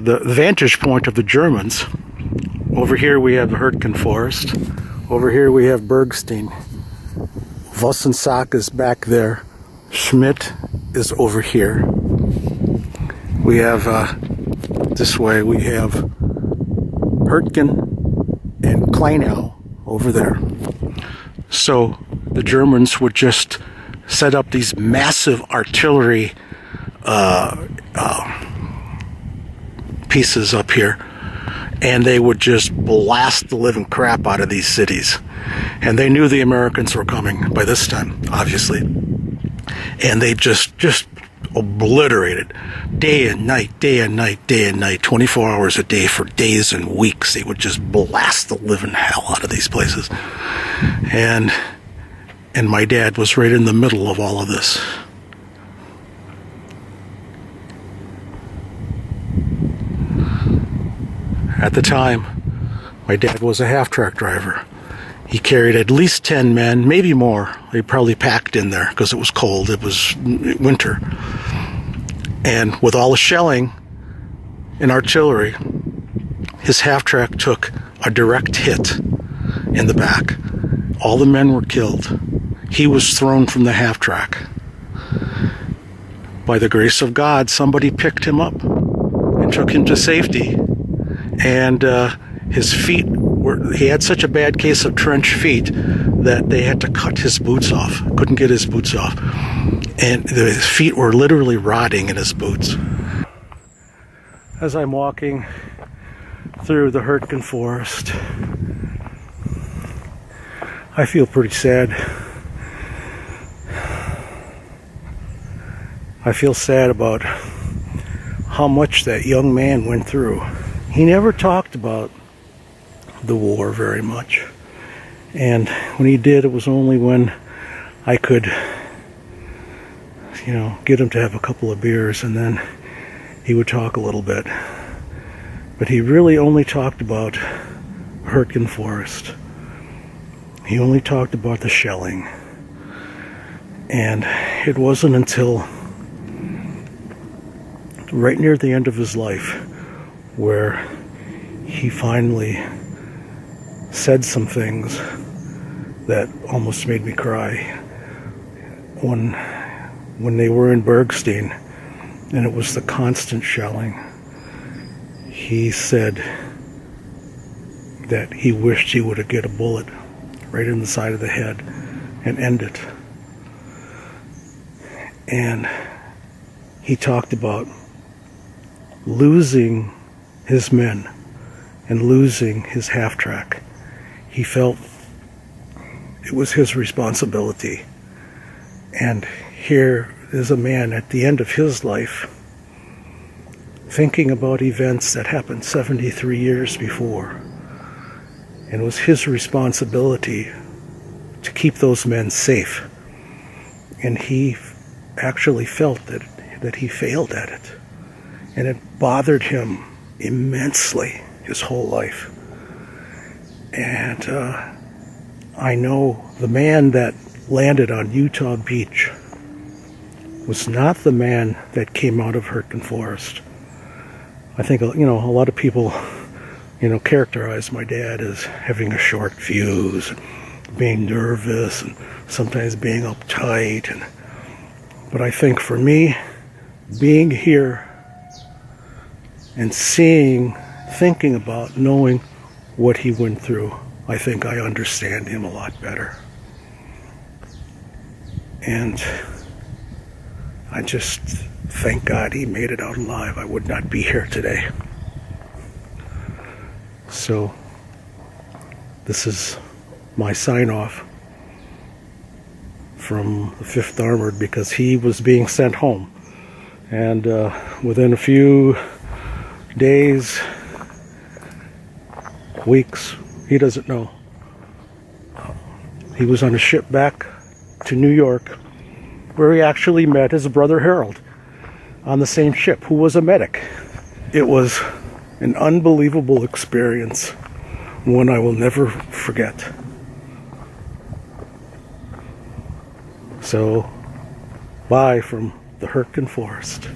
The vantage point of the Germans. Over here we have the Hurtgen forest. Over here we have Bergstein. Vossensack is back there. Schmidt is over here. We have, this way we have Hurtgen and Kleinau over there. So the Germans would just set up these massive artillery pieces up here, and they would just blast the living crap out of these cities. And they knew the Americans were coming by this time, obviously. And they just obliterated day and night, day and night, day and night, 24 hours a day for days and weeks. They would just blast the living hell out of these places. And my dad was right in the middle of all of this. At the time, my dad was a half-track driver. He carried at least 10 men, maybe more. They probably packed in there because it was cold. It was winter. And with all the shelling and artillery, his half-track took a direct hit in the back. All the men were killed. He was thrown from the half-track. By the grace of God, somebody picked him up and took him to safety. And his feet he had such a bad case of trench feet that they had to cut his boots off. Couldn't get his boots off. And his feet were literally rotting in his boots. As I'm walking through the Hurtgen forest, I feel pretty sad. I feel sad about how much that young man went through. He never talked about the war very much. And when he did, it was only when I could, get him to have a couple of beers, and then he would talk a little bit. But he really only talked about Hurtgen Forest. He only talked about the shelling. And it wasn't until right near the end of his life where he finally said some things that almost made me cry. When they were in Bergstein and it was the constant shelling, he said that he wished he would have get a bullet right in the side of the head and end it. And he talked about losing his men and losing his half-track. He felt it was his responsibility. And here is a man at the end of his life thinking about events that happened 73 years before. And it was his responsibility to keep those men safe. And he actually felt that he failed at it. And it bothered him immensely his whole life. And I know the man that landed on Utah Beach was not the man that came out of Hurtgen Forest. I think, a lot of people, characterize my dad as having a short fuse, being nervous, and sometimes being uptight. But I think for me, being here and thinking about, knowing what he went through, I think I understand him a lot better. And I just thank God he made it out alive. I would not be here today. So this is my sign-off from the 5th Armored, because he was being sent home. And within a few days, weeks, he doesn't know, he was on a ship back to New York, where he actually met his brother Harold on the same ship, who was a medic. It was an unbelievable experience, one I will never forget. So, bye from the Hurtgen Forest.